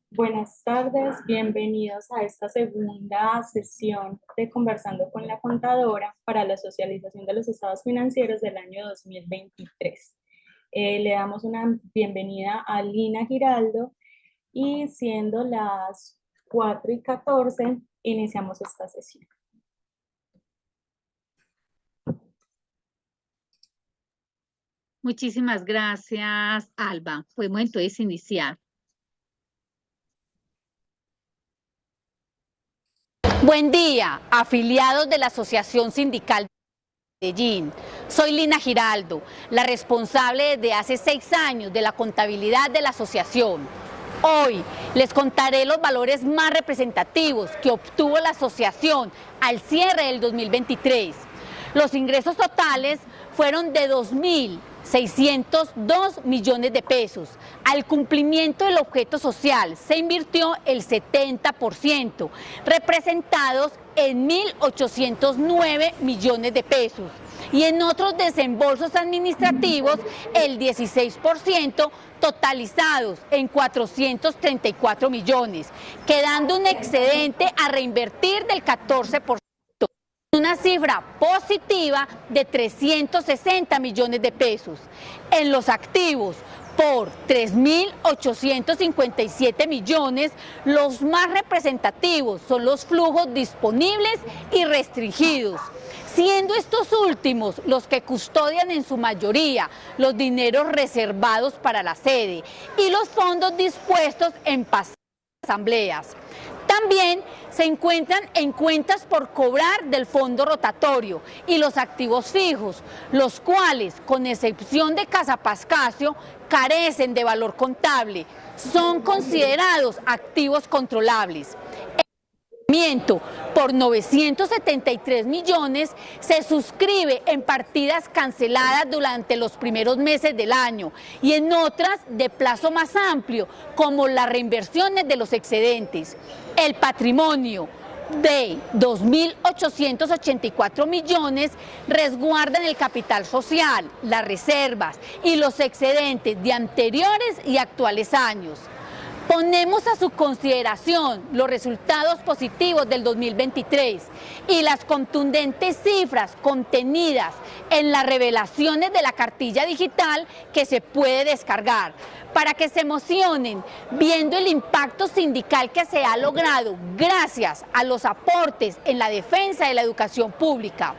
Buenas tardes, bienvenidos a esta segunda sesión de Conversando con la Contadora para la socialización de los estados financieros del año 2023. Le damos una bienvenida a Lina Giraldo y siendo las 4:14, iniciamos esta sesión. Muchísimas gracias, Alba. Podemos entonces iniciar. Buen día, afiliados de la Asociación Sindical de Medellín. Soy Lina Giraldo, la responsable desde hace 6 años de la contabilidad de la asociación. Hoy les contaré los valores más representativos que obtuvo la asociación al cierre del 2023. Los ingresos totales fueron de 2.602 millones de pesos. Al cumplimiento del objeto social se invirtió el 70%, representados en 1.809 millones de pesos. Y en otros desembolsos administrativos, el 16%, totalizados en 434 millones, quedando un excedente a reinvertir del 14%. Una cifra positiva de 360 millones de pesos. En los activos, por 3.857 millones, los más representativos son los flujos disponibles y restringidos, siendo estos últimos los que custodian en su mayoría los dineros reservados para la sede y los fondos dispuestos en pasadas asambleas. También se encuentran en cuentas por cobrar del fondo rotatorio y los activos fijos, los cuales, con excepción de Casa Pascasio, carecen de valor contable, son considerados activos controlables. Por 973 millones se suscribe en partidas canceladas durante los primeros meses del año y en otras de plazo más amplio, como las reinversiones de los excedentes. El patrimonio de 2.884 millones resguardan el capital social, las reservas y los excedentes de anteriores y actuales años. Ponemos a su consideración los resultados positivos del 2023 y las contundentes cifras contenidas en las revelaciones de la cartilla digital que se puede descargar, para que se emocionen viendo el impacto sindical que se ha logrado gracias a los aportes en la defensa de la educación pública.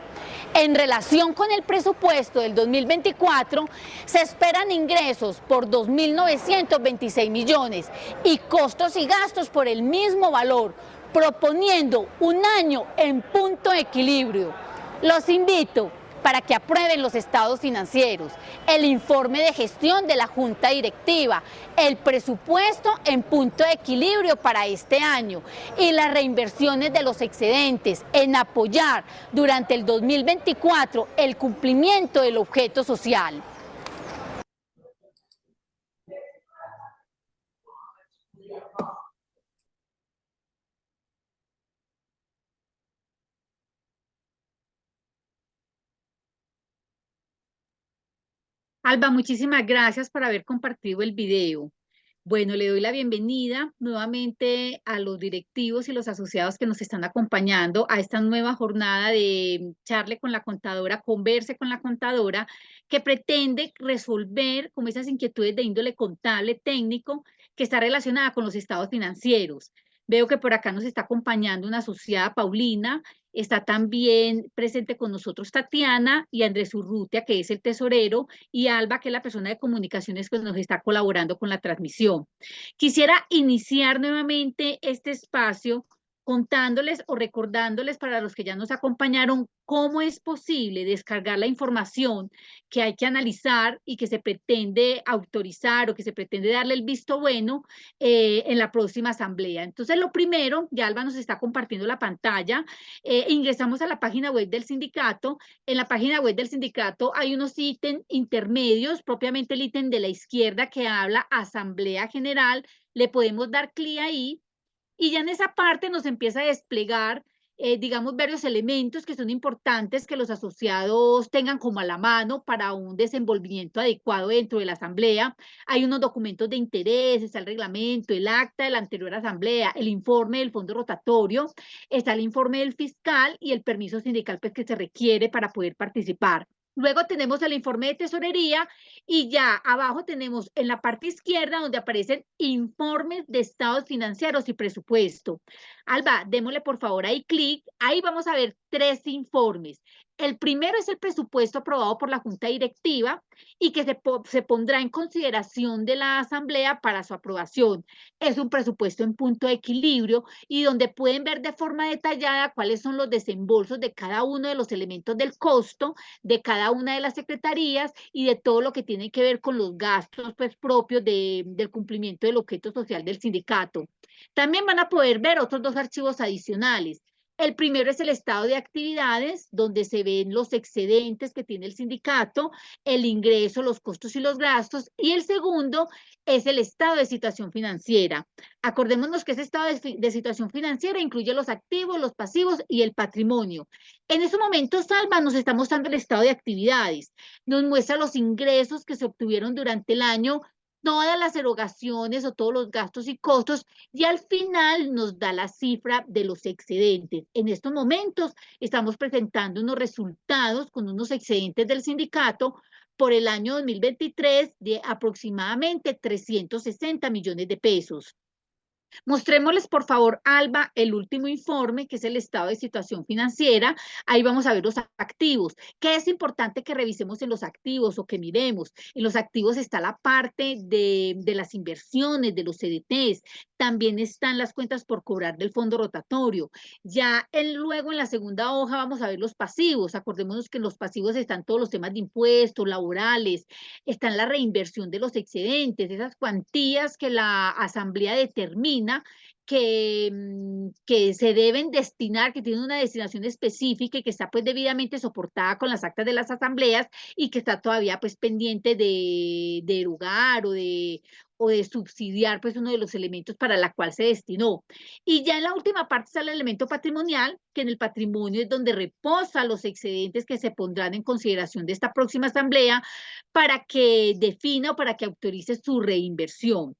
En relación con el presupuesto del 2024, se esperan ingresos por 2.926 millones y costos y gastos por el mismo valor, proponiendo un año en punto de equilibrio. Los invito para que aprueben los estados financieros, el informe de gestión de la Junta Directiva, el presupuesto en punto de equilibrio para este año y las reinversiones de los excedentes en apoyar durante el 2024 el cumplimiento del objeto social. Alba, muchísimas gracias por haber compartido el video. Bueno, le doy la bienvenida nuevamente a los directivos y los asociados que nos están acompañando a esta nueva jornada de charle con la contadora, converse con la contadora, que pretende resolver como esas inquietudes de índole contable técnico que está relacionada con los estados financieros. Veo que por acá nos está acompañando una asociada, Paulina. Está también presente con nosotros Tatiana y Andrés Urrutia, que es el tesorero, y Alba, que es la persona de comunicaciones que nos está colaborando con la transmisión. Quisiera iniciar nuevamente este espacio contándoles o recordándoles para los que ya nos acompañaron cómo es posible descargar la información que hay que analizar y que se pretende autorizar o que se pretende darle el visto bueno en la próxima asamblea. Entonces, lo primero, ya Alba nos está compartiendo la pantalla, ingresamos a la página web del sindicato. En la página web del sindicato hay unos ítems intermedios, propiamente el ítem de la izquierda que habla Asamblea General, le podemos dar clic ahí y ya en esa parte nos empieza a desplegar digamos, varios elementos que son importantes que los asociados tengan como a la mano para un desenvolvimiento adecuado dentro de la asamblea. Hay unos documentos de interés, está el reglamento, el acta de la anterior asamblea, el informe del fondo rotatorio, está el informe del fiscal y el permiso sindical pues, que se requiere para poder participar. Luego tenemos el informe de tesorería y ya abajo tenemos en la parte izquierda donde aparecen informes de estados financieros y presupuesto. Alba, démosle por favor ahí clic. Ahí vamos a ver 3 informes. El primero es el presupuesto aprobado por la Junta Directiva y que se pondrá en consideración de la Asamblea para su aprobación. Es un presupuesto en punto de equilibrio y donde pueden ver de forma detallada cuáles son los desembolsos de cada uno de los elementos del costo, de cada una de las secretarías y de todo lo que tiene que ver con los gastos pues, propios del cumplimiento del objeto social del sindicato. También van a poder ver otros 2 archivos adicionales. El primero es el estado de actividades, donde se ven los excedentes que tiene el sindicato, el ingreso, los costos y los gastos. Y el segundo es el estado de situación financiera. Acordémonos que ese estado de situación financiera incluye los activos, los pasivos y el patrimonio. En estos momentos, Salva nos está mostrando el estado de actividades. Nos muestra los ingresos que se obtuvieron durante el año, todas las erogaciones o todos los gastos y costos, y al final nos da la cifra de los excedentes. En estos momentos estamos presentando unos resultados con unos excedentes del sindicato por el año 2023 de aproximadamente 360 millones de pesos. Mostrémosles, por favor, Alba, el último informe, que es el estado de situación financiera. Ahí vamos a ver los activos. ¿Qué es importante que revisemos en los activos o que miremos? En los activos está la parte de las inversiones, de los CDTs. También están las cuentas por cobrar del fondo rotatorio. Ya luego en la segunda hoja vamos a ver los pasivos. Acordémonos que en los pasivos están todos los temas de impuestos, laborales, están la reinversión de los excedentes, esas cuantías que la asamblea determina que se deben destinar, que tienen una destinación específica y que está pues debidamente soportada con las actas de las asambleas y que está todavía pues pendiente de erogar o de subsidiar pues uno de los elementos para la cual se destinó. Y ya en la última parte está el elemento patrimonial, que en el patrimonio es donde reposa los excedentes que se pondrán en consideración de esta próxima asamblea para que defina o para que autorice su reinversión.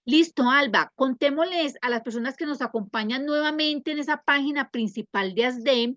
Listo, Alba, contémosles a las personas que nos acompañan nuevamente en esa página principal de ASDEM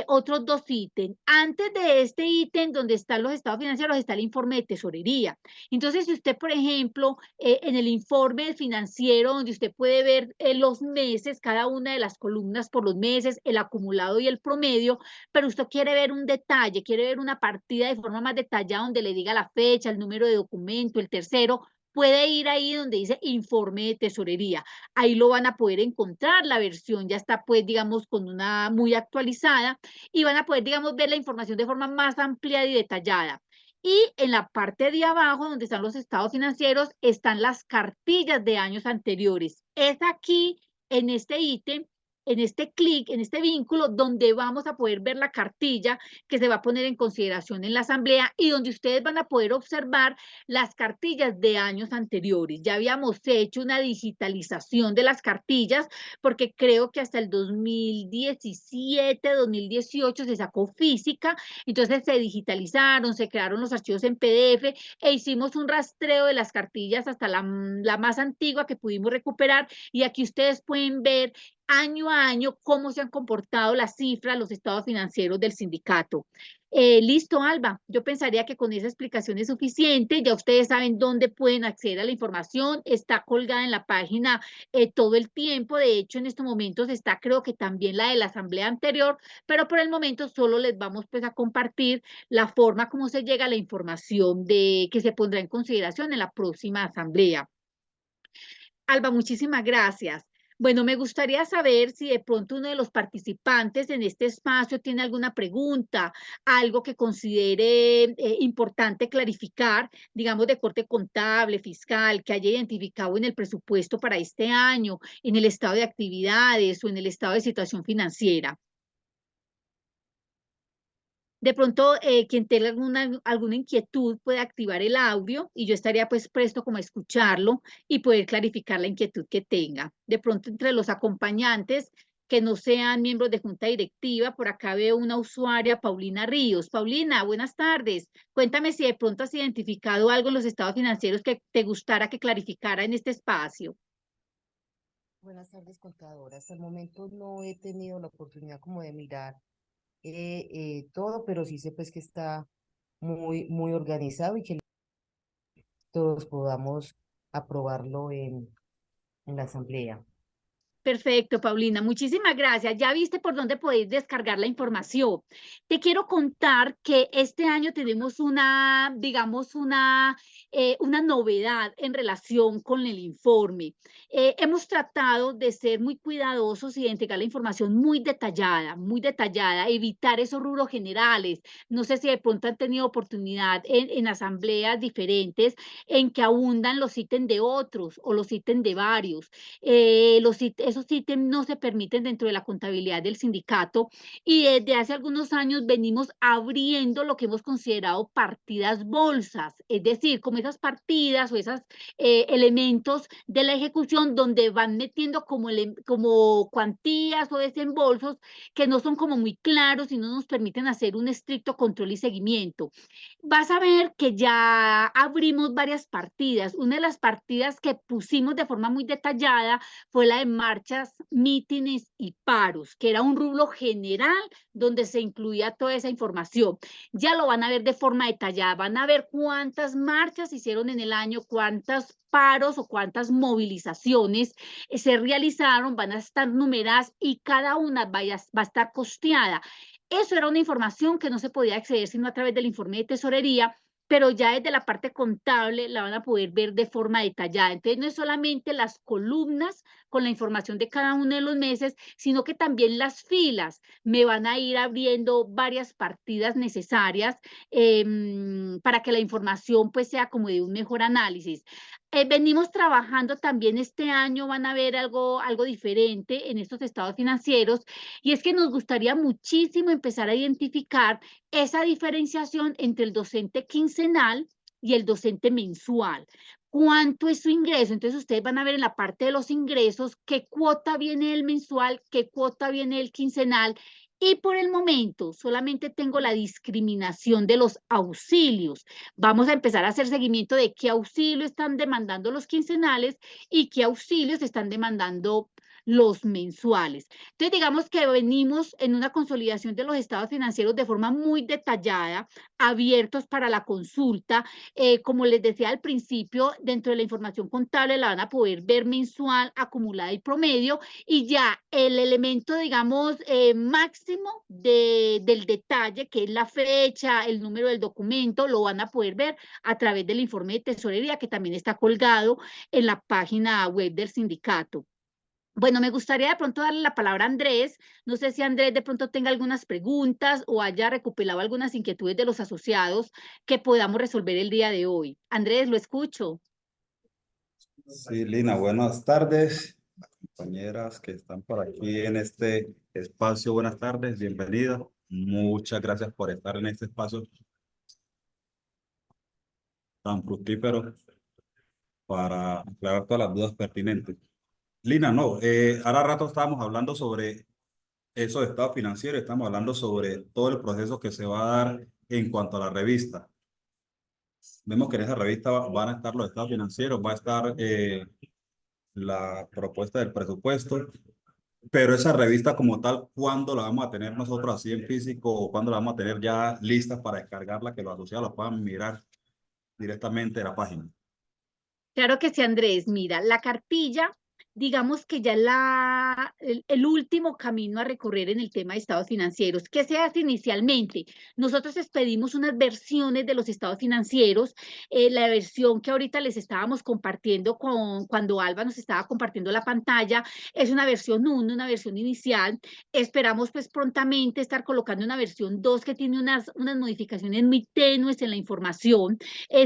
otros 2 ítems. Antes de este ítem donde están los estados financieros está el informe de tesorería. Entonces, si usted, por ejemplo, en el informe financiero donde usted puede ver los meses, cada una de las columnas por los meses, el acumulado y el promedio, pero usted quiere ver un detalle, quiere ver una partida de forma más detallada donde le diga la fecha, el número de documento, el tercero, puede ir ahí donde dice informe de tesorería. Ahí lo van a poder encontrar, la versión ya está pues digamos con una muy actualizada y van a poder digamos ver la información de forma más amplia y detallada. Y en la parte de abajo donde están los estados financieros están las cartillas de años anteriores. Es aquí en este ítem, en este clic, en este vínculo, donde vamos a poder ver la cartilla que se va a poner en consideración en la asamblea y donde ustedes van a poder observar las cartillas de años anteriores. Ya habíamos hecho una digitalización de las cartillas porque creo que hasta el 2017, 2018 se sacó física, entonces se digitalizaron, se crearon los archivos en PDF e hicimos un rastreo de las cartillas hasta la más antigua que pudimos recuperar y aquí ustedes pueden ver año a año cómo se han comportado las cifras, los estados financieros del sindicato. Listo, Alba. Yo pensaría que con esa explicación es suficiente. Ya ustedes saben dónde pueden acceder a la información. Está colgada en la página todo el tiempo. De hecho, en estos momentos está creo que también la de la asamblea anterior, pero por el momento solo les vamos pues a compartir la forma como se llega a la información que se pondrá en consideración en la próxima asamblea. Alba, muchísimas gracias. Bueno, me gustaría saber si de pronto uno de los participantes en este espacio tiene alguna pregunta, algo que considere importante clarificar, digamos, de corte contable, fiscal, que haya identificado en el presupuesto para este año, en el estado de actividades o en el estado de situación financiera. De pronto, quien tenga alguna inquietud puede activar el audio y yo estaría pues presto como a escucharlo y poder clarificar la inquietud que tenga. De pronto, entre los acompañantes que no sean miembros de junta directiva. Por acá veo una usuaria, Paulina Ríos. Paulina, buenas tardes. Cuéntame si de pronto has identificado algo en los estados financieros que te gustara que clarificara en este espacio. Buenas tardes, contadora. Hasta el momento no he tenido la oportunidad como de mirar todo, pero sí sé pues que está muy organizado y que todos podamos aprobarlo en la asamblea. Perfecto, Paulina. Muchísimas gracias. Ya viste por dónde podéis descargar la información. Te quiero contar que este año tenemos una, digamos, una novedad en relación con el informe. Hemos tratado de ser muy cuidadosos y de entregar la información muy detallada, evitar esos rubros generales. No sé si de pronto han tenido oportunidad en asambleas diferentes en que abundan los ítems de otros o los ítems de varios. Esos ítems no se permiten dentro de la contabilidad del sindicato y desde hace algunos años venimos abriendo lo que hemos considerado partidas bolsas, es decir, como esas partidas o esos elementos de la ejecución donde van metiendo como cuantías o desembolsos que no son como muy claros y no nos permiten hacer un estricto control y seguimiento. Vas a ver que ya abrimos varias partidas. Una de las partidas que pusimos de forma muy detallada fue la de marchas, mítines y paros, que era un rubro general donde se incluía toda esa información. Ya lo van a ver de forma detallada, van a ver cuántas marchas hicieron en el año, cuántos paros o cuántas movilizaciones se realizaron, van a estar numeradas y cada una va a estar costeada. Eso era una información que no se podía acceder sino a través del informe de tesorería, pero ya desde la parte contable la van a poder ver de forma detallada. Entonces, no es solamente las columnas con la información de cada uno de los meses, sino que también las filas. Me van a ir abriendo varias partidas necesarias para que la información pues sea como de un mejor análisis. Venimos trabajando también este año, van a ver algo diferente en estos estados financieros, y es que nos gustaría muchísimo empezar a identificar esa diferenciación entre el docente quincenal y el docente mensual. ¿Cuánto es su ingreso? Entonces ustedes van a ver en la parte de los ingresos qué cuota viene el mensual, qué cuota viene el quincenal, y por el momento solamente tengo la discriminación de los auxilios. Vamos a empezar a hacer seguimiento de qué auxilio están demandando los quincenales y qué auxilios están demandando los mensuales. Entonces, digamos que venimos en una consolidación de los estados financieros de forma muy detallada, abiertos para la consulta. Como les decía al principio, dentro de la información contable la van a poder ver mensual, acumulada y promedio, y ya el elemento, digamos, máximo del detalle, que es la fecha, el número del documento, lo van a poder ver a través del informe de tesorería que también está colgado en la página web del sindicato. Bueno, me gustaría de pronto darle la palabra a Andrés. No sé si Andrés de pronto tenga algunas preguntas o haya recopilado algunas inquietudes de los asociados que podamos resolver el día de hoy. Andrés, lo escucho. Sí, Lina, buenas tardes. Compañeras que están por aquí en este espacio, buenas tardes, bienvenidas. Muchas gracias por estar en este espacio tan fructífero para aclarar todas las dudas pertinentes. Lina, no, ahora rato estábamos hablando sobre esos estados financieros, estamos hablando sobre todo el proceso que se va a dar en cuanto a la revista. Vemos que en esa revista van a estar los estados financieros, va a estar la propuesta del presupuesto, pero esa revista como tal, ¿cuándo la vamos a tener nosotros así en físico o cuándo la vamos a tener ya lista para descargarla, que los asociados la puedan mirar directamente de la página? Claro que sí, Andrés. Mira, la cartilla, digamos que ya el último camino a recorrer en el tema de estados financieros. ¿Qué se hace inicialmente? Nosotros expedimos unas versiones de los estados financieros. La versión que ahorita les estábamos compartiendo cuando Alba nos estaba compartiendo la pantalla es una versión 1, una versión inicial. Esperamos pues prontamente estar colocando una versión 2 que tiene unas modificaciones muy tenues en la información.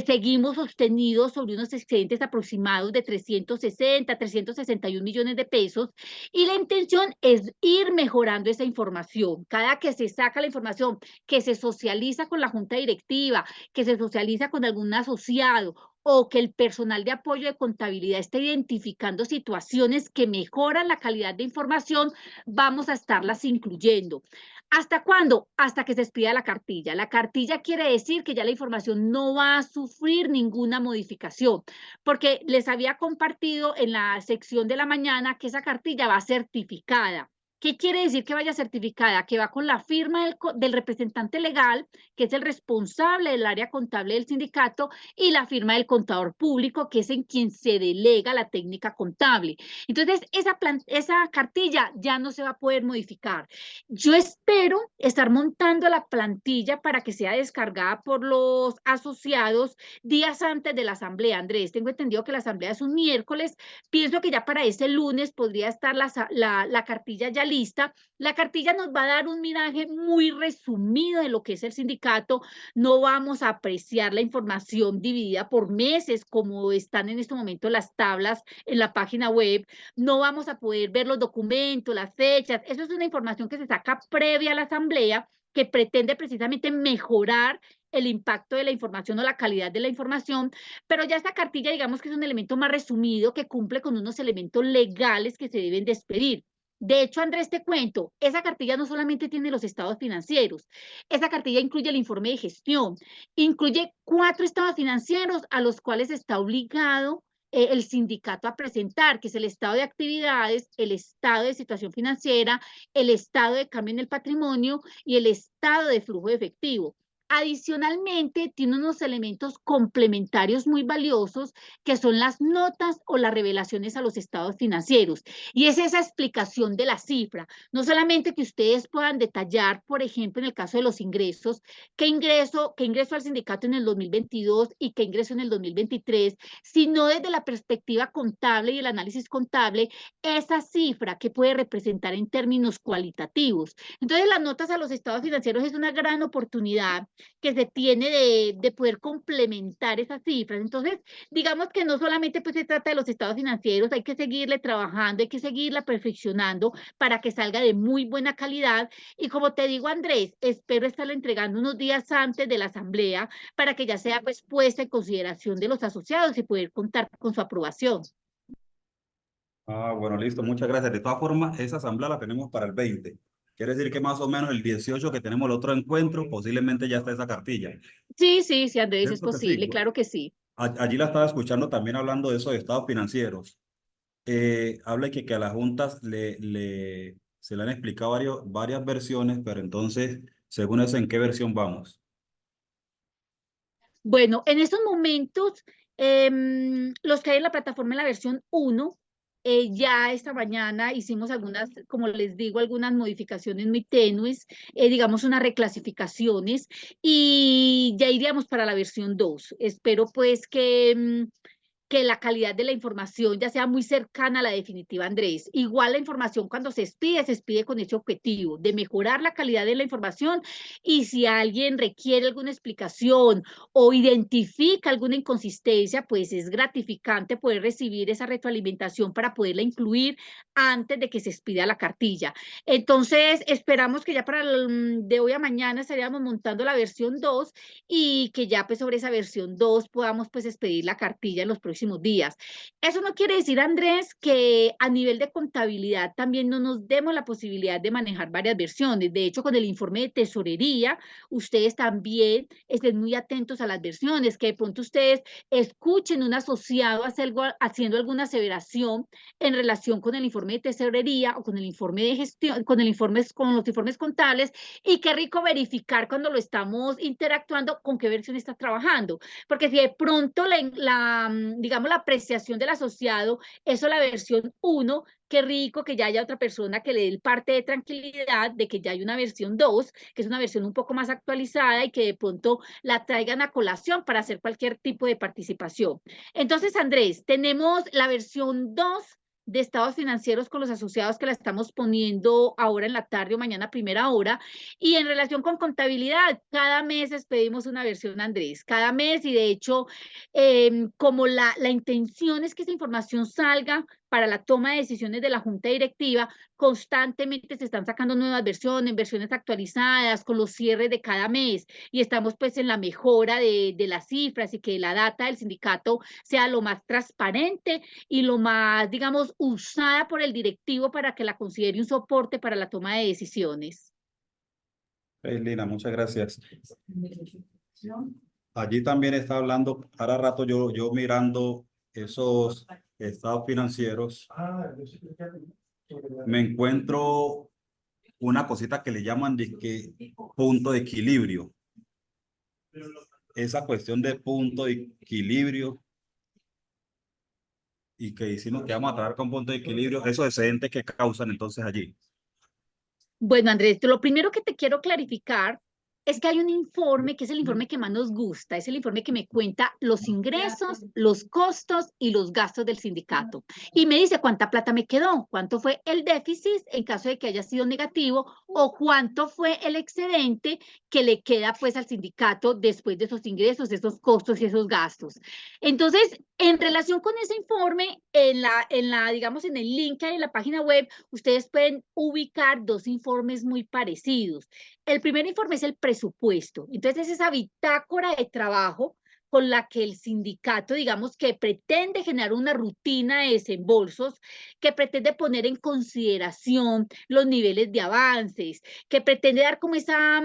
Seguimos sostenidos sobre unos excedentes aproximados de 361 millones de pesos, y la intención es ir mejorando esa información. Cada que se saca la información, que se socializa con la junta directiva, que se socializa con algún asociado o que el personal de apoyo de contabilidad esté identificando situaciones que mejoran la calidad de información, vamos a estarlas incluyendo. ¿Hasta cuándo? Hasta que se expida la cartilla. La cartilla quiere decir que ya la información no va a sufrir ninguna modificación, porque les había compartido en la sección de la mañana que esa cartilla va certificada. ¿Qué quiere decir que vaya certificada? Que va con la firma del representante legal, que es el responsable del área contable del sindicato, y la firma del contador público, que es en quien se delega la técnica contable. Entonces, esa cartilla ya no se va a poder modificar. Yo espero estar montando la plantilla para que sea descargada por los asociados días antes de la asamblea. Andrés, tengo entendido que la asamblea es un miércoles. Pienso que ya para ese lunes podría estar la cartilla ya lista. La cartilla nos va a dar un miraje muy resumido de lo que es el sindicato. No vamos a apreciar la información dividida por meses como están en este momento las tablas en la página web. No vamos a poder ver los documentos, las fechas. Eso es una información que se saca previa a la asamblea, que pretende precisamente mejorar el impacto de la información o la calidad de la información, pero ya esta cartilla, digamos que es un elemento más resumido que cumple con unos elementos legales que se deben de expedir. De hecho, Andrés, te cuento, esa cartilla no solamente tiene los estados financieros, esa cartilla incluye el informe de gestión, incluye 4 estados financieros a los cuales está obligado el sindicato a presentar, que es el estado de actividades, el estado de situación financiera, el estado de cambio en el patrimonio y el estado de flujo de efectivo. Adicionalmente, tiene unos elementos complementarios muy valiosos que son las notas o las revelaciones a los estados financieros. Y es esa explicación de la cifra. No solamente que ustedes puedan detallar, por ejemplo, en el caso de los ingresos, qué ingreso al sindicato en el 2022 y qué ingreso en el 2023, sino desde la perspectiva contable y el análisis contable, esa cifra que puede representar en términos cualitativos. Entonces, las notas a los estados financieros es una gran oportunidad que se tiene de poder complementar esas cifras. Entonces, digamos que no solamente pues se trata de los estados financieros, hay que seguirle trabajando, hay que seguirla perfeccionando para que salga de muy buena calidad. Y como te digo, Andrés, espero estarla entregando unos días antes de la asamblea para que ya sea pues puesta en consideración de los asociados y poder contar con su aprobación. Ah, bueno, listo, muchas gracias. De todas formas, esa asamblea la tenemos para el 20. Quiere decir que más o menos el 18 que tenemos el otro encuentro, posiblemente ya está esa cartilla. Sí, sí, sí, Andrés, es ¿Cierto que sí? posible, claro que sí. Allí la estaba escuchando también hablando de esos estados financieros. Habla que a las juntas se le han explicado varias versiones, pero entonces, según eso, ¿en qué versión vamos? Bueno, en estos momentos, los que hay en la plataforma en la versión 1, ya esta mañana hicimos algunas, como les digo, algunas modificaciones muy tenues, digamos unas reclasificaciones, y ya iríamos para la versión 2. Espero pues que la calidad de la información ya sea muy cercana a la definitiva, Andrés. Igual la información cuando se expide con ese objetivo de mejorar la calidad de la información, y si alguien requiere alguna explicación o identifica alguna inconsistencia, pues es gratificante poder recibir esa retroalimentación para poderla incluir antes de que se expida la cartilla. Entonces, esperamos que ya para de hoy a mañana estaríamos montando la versión 2 y que ya pues sobre esa versión 2 podamos pues expedir la cartilla en los próximos días. Eso no quiere decir, Andrés, que a nivel de contabilidad también no nos demos la posibilidad de manejar varias versiones. De hecho, con el informe de tesorería, ustedes también estén muy atentos a las versiones, que de pronto ustedes escuchen un asociado haciendo alguna aseveración en relación con el informe de tesorería o con el informe de gestión, con los informes contables, y qué rico verificar cuando lo estamos interactuando con qué versión estás trabajando, porque si de pronto digamos, la apreciación del asociado es la versión 1, qué rico que ya haya otra persona que le dé el parte de tranquilidad de que ya hay una versión 2, que es una versión un poco más actualizada y que de pronto la traigan a colación para hacer cualquier tipo de participación. Entonces, Andrés, tenemos la versión 2 de estados financieros con los asociados que la estamos poniendo ahora en la tarde o mañana a primera hora. Y en relación con contabilidad, cada mes pedimos una versión, Andrés, cada mes, y de hecho, como la intención es que esa información salga para la toma de decisiones de la junta directiva, constantemente se están sacando nuevas versiones actualizadas con los cierres de cada mes y estamos pues en la mejora de las cifras y que la data del sindicato sea lo más transparente y lo más, digamos, usada por el directivo para que la considere un soporte para la toma de decisiones. Lina, muchas gracias. Allí también está hablando, cada rato yo mirando esos estados financieros, me encuentro una cosita que le llaman dizque punto de equilibrio. Esa cuestión de punto de equilibrio y que hicimos que vamos a trabajar con punto de equilibrio, esos excedentes que causan entonces allí. Bueno, Andrés, lo primero que te quiero clarificar es que hay un informe que es el informe que más nos gusta, es el informe que me cuenta los ingresos, los costos y los gastos del sindicato. Y me dice cuánta plata me quedó, cuánto fue el déficit en caso de que haya sido negativo o cuánto fue el excedente que le queda pues al sindicato después de esos ingresos, esos costos y esos gastos. Entonces, en relación con ese informe, digamos, en el link que hay en la página web, ustedes pueden ubicar dos informes muy parecidos. El primer informe es el presupuesto. Entonces, es esa bitácora de trabajo con la que el sindicato, digamos, que pretende generar una rutina de desembolsos, que pretende poner en consideración los niveles de avances, que pretende dar como esa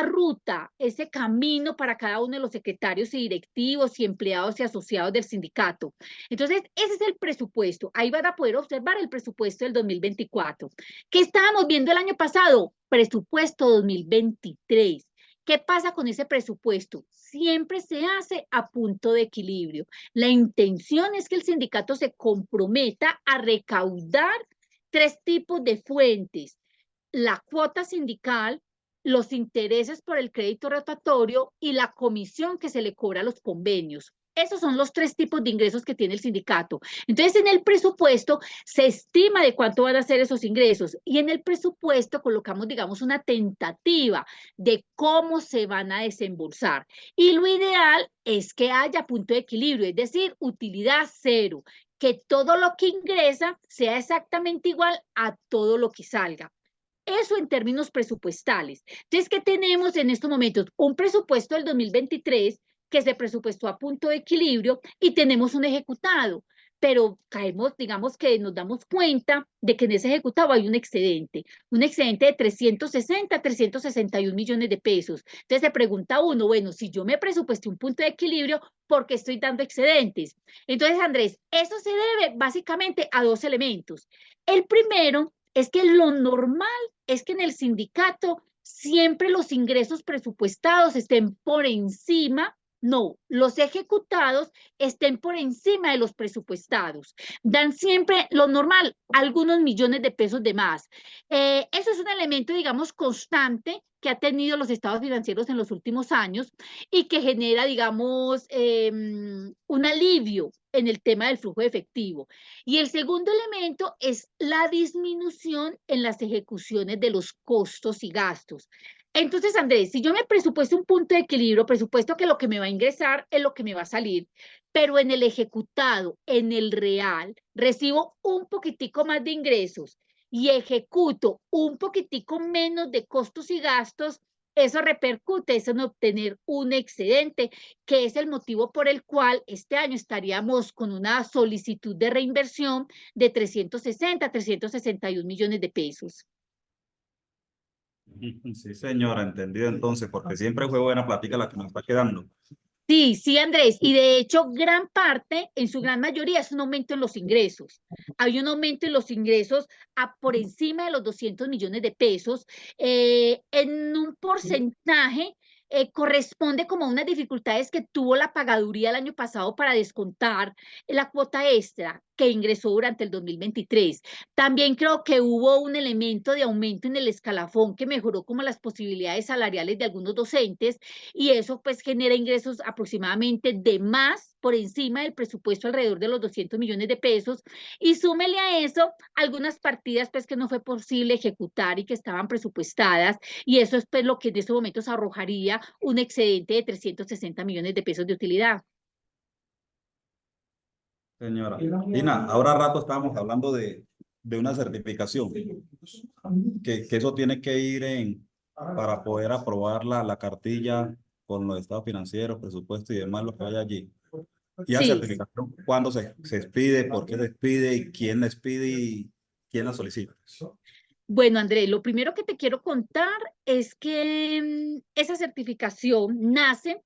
ruta, ese camino para cada uno de los secretarios y directivos y empleados y asociados del sindicato. Entonces, ese es el presupuesto. Ahí van a poder observar el presupuesto del 2024. ¿Qué estábamos viendo el año pasado? Presupuesto 2023. ¿Qué pasa con ese presupuesto? Siempre se hace a punto de equilibrio. La intención es que el sindicato se comprometa a recaudar tres tipos de fuentes: la cuota sindical, los intereses por el crédito rotatorio y la comisión que se le cobra a los convenios. Esos son los tres tipos de ingresos que tiene el sindicato. Entonces, en el presupuesto se estima de cuánto van a ser esos ingresos y en el presupuesto colocamos, digamos, una tentativa de cómo se van a desembolsar. Y lo ideal es que haya punto de equilibrio, es decir, utilidad cero, que todo lo que ingresa sea exactamente igual a todo lo que salga. Eso en términos presupuestales. Entonces, ¿qué tenemos en estos momentos? Un presupuesto del 2023 que se presupuestó a punto de equilibrio y tenemos un ejecutado, pero caemos, digamos que nos damos cuenta de que en ese ejecutado hay un excedente de 361 millones de pesos. Entonces se pregunta uno, bueno, si yo me presupuesté un punto de equilibrio, ¿por qué estoy dando excedentes? Entonces, Andrés, eso se debe básicamente a dos elementos. El primero es que lo normal es que en el sindicato siempre los ingresos presupuestados estén por encima, no, los ejecutados estén por encima de los presupuestados. Dan siempre lo normal, algunos millones de pesos de más. Eso es un elemento, digamos, constante que ha tenido los estados financieros en los últimos años y que genera, digamos, un alivio en el tema del flujo de efectivo. Y el segundo elemento es la disminución en las ejecuciones de los costos y gastos. Entonces, Andrés, si yo me presupuesto un punto de equilibrio, presupuesto que lo que me va a ingresar es lo que me va a salir, pero en el ejecutado, en el real, recibo un poquitico más de ingresos y ejecuto un poquitico menos de costos y gastos, eso repercute en obtener un excedente, que es el motivo por el cual este año estaríamos con una solicitud de reinversión de 361 millones de pesos. Sí, señora, entendido entonces, porque siempre fue buena plática la que nos está quedando. Sí, sí, Andrés, y de hecho gran parte, en su gran mayoría, es un aumento en los ingresos. Hay un aumento en los ingresos por encima de los 200 millones de pesos, en un porcentaje corresponde como a unas dificultades que tuvo la pagaduría el año pasado para descontar la cuota extra que ingresó durante el 2023. También creo que hubo un elemento de aumento en el escalafón que mejoró como las posibilidades salariales de algunos docentes y eso pues genera ingresos aproximadamente de más por encima del presupuesto alrededor de los 200 millones de pesos y súmele a eso algunas partidas pues que no fue posible ejecutar y que estaban presupuestadas y eso es pues lo que en estos momentos arrojaría un excedente de 360 millones de pesos de utilidad. Señora Lina, ahora rato estábamos hablando de una certificación, que eso tiene que ir para poder aprobar la cartilla con los estados financieros, presupuesto y demás, lo que vaya allí. Y la Sí. certificación, ¿cuándo se expide? ¿Por qué se expide? ¿Y quién la expide? ¿Y quién la solicita? Bueno, Andrés, lo primero que te quiero contar es que esa certificación nace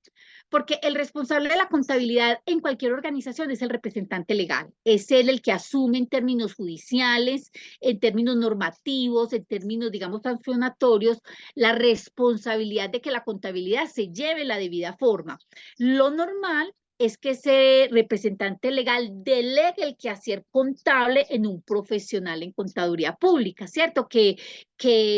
porque el responsable de la contabilidad en cualquier organización es el representante legal. Es él el que asume en términos judiciales, en términos normativos, en términos, digamos, sancionatorios, la responsabilidad de que la contabilidad se lleve la debida forma. Lo normal es que ese representante legal delegue el quehacer contable en un profesional en contaduría pública, ¿cierto? Que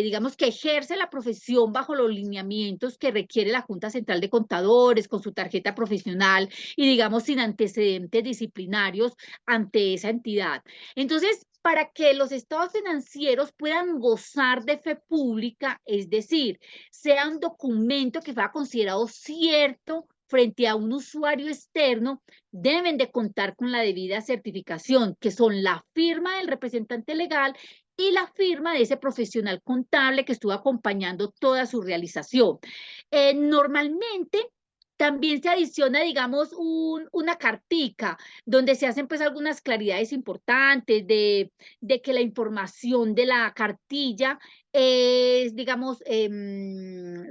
digamos que ejerce la profesión bajo los lineamientos que requiere la Junta Central de Contadores, con su tarjeta profesional y digamos sin antecedentes disciplinarios ante esa entidad. Entonces, para que los estados financieros puedan gozar de fe pública, es decir, sea un documento que fuera considerado cierto frente a un usuario externo, deben de contar con la debida certificación, que son la firma del representante legal y la firma de ese profesional contable que estuvo acompañando toda su realización. Normalmente también se adiciona, digamos, una cartica donde se hacen pues algunas claridades importantes de que la información de la cartilla es, digamos,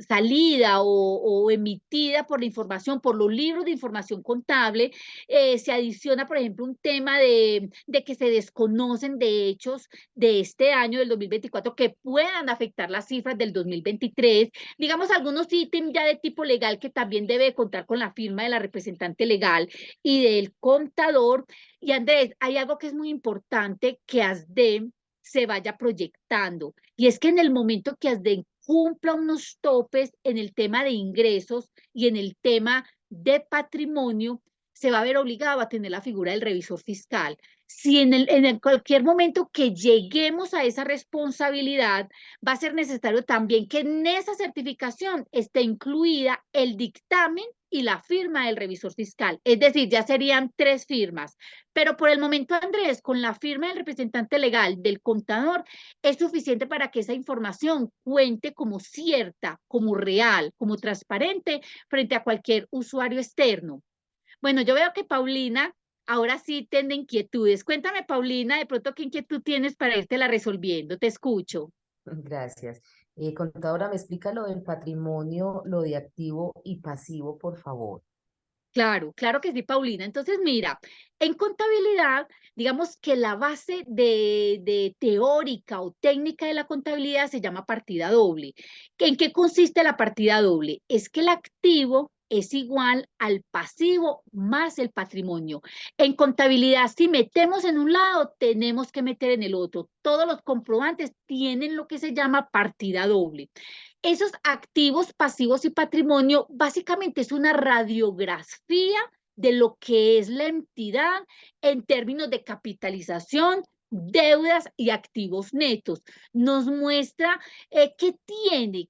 salida o emitida por la información, por los libros de información contable. Se adiciona, por ejemplo, un tema de que se desconocen de hechos de este año, del 2024, que puedan afectar las cifras del 2023. Digamos, algunos ítems ya de tipo legal que también debe contar con la firma de la representante legal y del contador. Y Andrés, hay algo que es muy importante que ASDEM se vaya proyectando. Y es que en el momento que ASDEM cumpla unos topes en el tema de ingresos y en el tema de patrimonio, se va a ver obligado a tener la figura del revisor fiscal. Si en cualquier momento que lleguemos a esa responsabilidad, va a ser necesario también que en esa certificación esté incluida el dictamen y la firma del revisor fiscal. Es decir, ya serían 3 firmas. Pero por el momento, Andrés, con la firma del representante legal del contador, es suficiente para que esa información cuente como cierta, como real, como transparente frente a cualquier usuario externo. Bueno, yo veo que Paulina ahora sí tiene inquietudes. Cuéntame, Paulina, de pronto, ¿qué inquietud tienes para irte resolviendo? Te escucho. Gracias. Contadora, ¿me explica lo del patrimonio, lo de activo y pasivo, por favor? Claro, claro que sí, Paulina. Entonces, mira, en contabilidad, digamos que la base de teórica o técnica de la contabilidad se llama partida doble. ¿En qué consiste la partida doble? Es que el activo es igual al pasivo más el patrimonio. En contabilidad, si metemos en un lado, tenemos que meter en el otro. Todos los comprobantes tienen lo que se llama partida doble. Esos activos, pasivos y patrimonio básicamente es una radiografía de lo que es la entidad en términos de capitalización, deudas y activos netos. Nos muestra qué tiene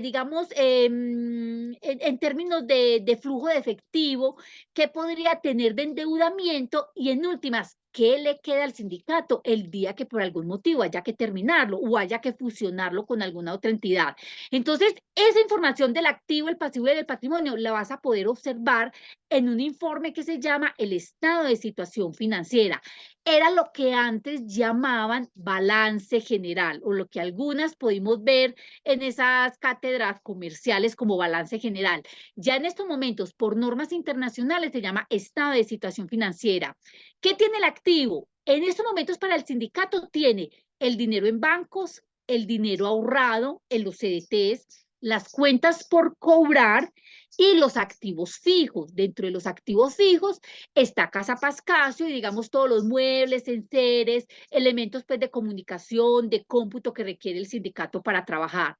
digamos, en términos de flujo de efectivo, qué podría tener de endeudamiento y en últimas, qué le queda al sindicato el día que por algún motivo haya que terminarlo o haya que fusionarlo con alguna otra entidad. Entonces, esa información del activo, el pasivo y del patrimonio la vas a poder observar en un informe que se llama el estado de situación financiera. Era lo que antes llamaban balance general o lo que algunas pudimos ver en esas cátedras comerciales como balance general. Ya en estos momentos, por normas internacionales, se llama estado de situación financiera. ¿Qué tiene el activo? En estos momentos para el sindicato tiene el dinero en bancos, el dinero ahorrado en los CDTs, las cuentas por cobrar y los activos fijos. Dentro de los activos fijos está Casa Pascasio y digamos todos los muebles, enseres, elementos pues de comunicación, de cómputo que requiere el sindicato para trabajar.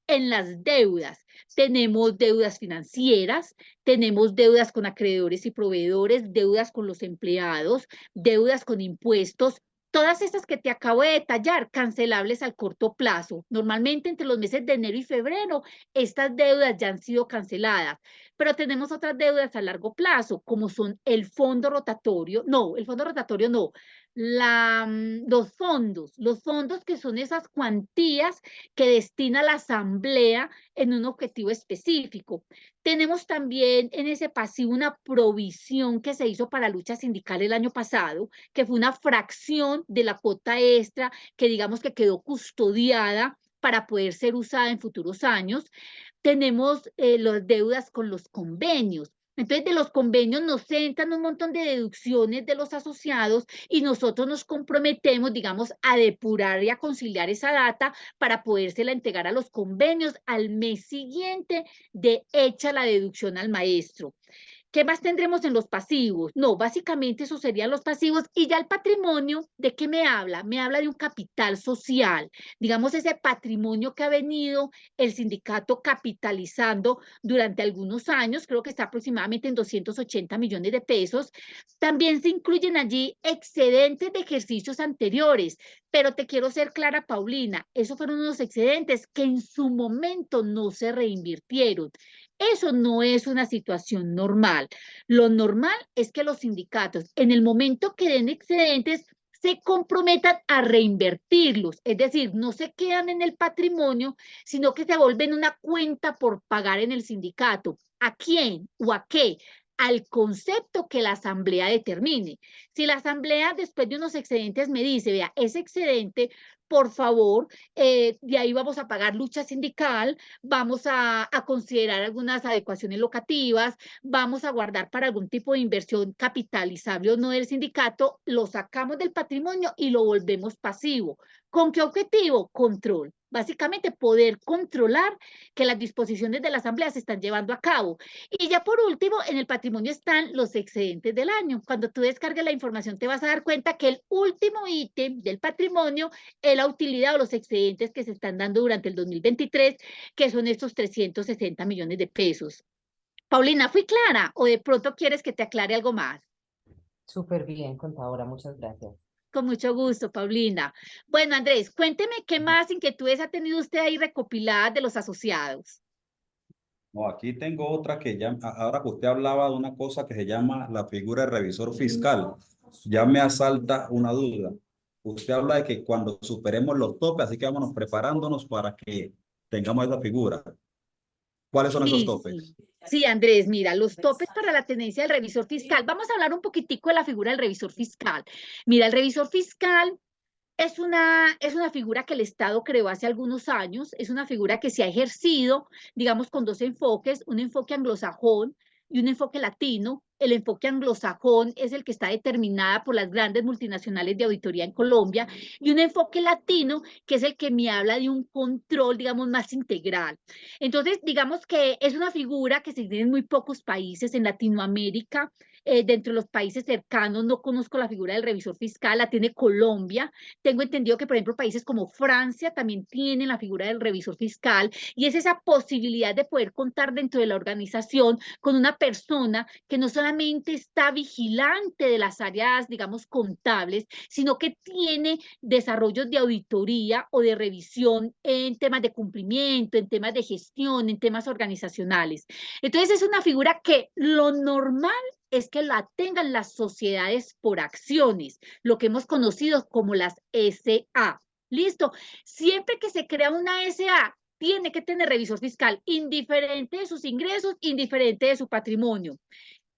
En las deudas, tenemos deudas financieras, tenemos deudas con acreedores y proveedores, deudas con los empleados, deudas con impuestos, Todas estas que te acabo de detallar, cancelables al corto plazo. Normalmente entre los meses de enero y febrero, estas deudas ya han sido canceladas, pero tenemos otras deudas a largo plazo, como son el fondo rotatorio, no, el fondo rotatorio no, los fondos que son esas cuantías que destina la asamblea en un objetivo específico. Tenemos también en ese pasivo una provisión que se hizo para lucha sindical el año pasado, que fue una fracción de la cuota extra que digamos que quedó custodiada para poder ser usada en futuros años. Tenemos las deudas con los convenios. Entonces, de los convenios nos entran un montón de deducciones de los asociados y nosotros nos comprometemos, digamos, a depurar y a conciliar esa data para podérsela entregar a los convenios al mes siguiente de hecha la deducción al maestro. ¿Qué más tendremos en los pasivos? No, básicamente eso serían los pasivos. Y ya el patrimonio, ¿de qué me habla? Me habla de un capital social, digamos ese patrimonio que ha venido el sindicato capitalizando durante algunos años, creo que está aproximadamente en 280 millones de pesos. También se incluyen allí excedentes de ejercicios anteriores, pero te quiero ser clara, Paulina, esos fueron unos excedentes que en su momento no se reinvirtieron. Eso no es una situación normal. Lo normal es que los sindicatos, en el momento que den excedentes, se comprometan a reinvertirlos, es decir, no se quedan en el patrimonio, sino que se vuelven una cuenta por pagar en el sindicato. ¿A quién o a qué? Al concepto que la asamblea determine. Si la asamblea después de unos excedentes me dice, vea, ese excedente, por favor, de ahí vamos a pagar lucha sindical, vamos a considerar algunas adecuaciones locativas, vamos a guardar para algún tipo de inversión capitalizable o no del sindicato, lo sacamos del patrimonio y lo volvemos pasivo. ¿Con qué objetivo? Control. Básicamente poder controlar que las disposiciones de la asamblea se están llevando a cabo. Y ya por último, en el patrimonio están los excedentes del año. Cuando tú descargues la información te vas a dar cuenta que el último ítem del patrimonio es la utilidad o los excedentes que se están dando durante el 2023, que son estos 360 millones de pesos. Paulina, ¿fui clara o de pronto quieres que te aclare algo más? Súper bien, contadora, muchas gracias. Con mucho gusto, Paulina. Bueno, Andrés, cuénteme qué más inquietudes ha tenido usted ahí recopiladas de los asociados. No, aquí tengo otra que ya, ahora que usted hablaba de una cosa que se llama la figura de revisor fiscal, ya me asalta una duda. Usted habla de que cuando superemos los topes, así que vámonos preparándonos para que tengamos esa figura. ¿Cuáles son esos Sí, topes? sí. Sí, Andrés, mira, los topes para la tenencia del revisor fiscal. Vamos a hablar un poquitico de la figura del revisor fiscal. Mira, el revisor fiscal es una figura que el Estado creó hace algunos años, es una figura que se ha ejercido, digamos, con dos enfoques, un enfoque anglosajón y un enfoque latino. El enfoque anglosajón es el que está determinada por las grandes multinacionales de auditoría en Colombia y un enfoque latino que es el que me habla de un control, digamos, más integral. Entonces, digamos que es una figura que se tiene en muy pocos países en Latinoamérica. Dentro de los países cercanos no conozco la figura del revisor fiscal, la tiene Colombia. Tengo entendido que, por ejemplo, países como Francia también tienen la figura del revisor fiscal y es esa posibilidad de poder contar dentro de la organización con una persona que no solamente está vigilante de las áreas, digamos, contables, sino que tiene desarrollos de auditoría o de revisión en temas de cumplimiento, en temas de gestión, en temas organizacionales. Entonces, es una figura que lo normal es que la tengan las sociedades por acciones, lo que hemos conocido como las SA. ¿Listo? Siempre que se crea una SA, tiene que tener revisor fiscal, indiferente de sus ingresos, indiferente de su patrimonio.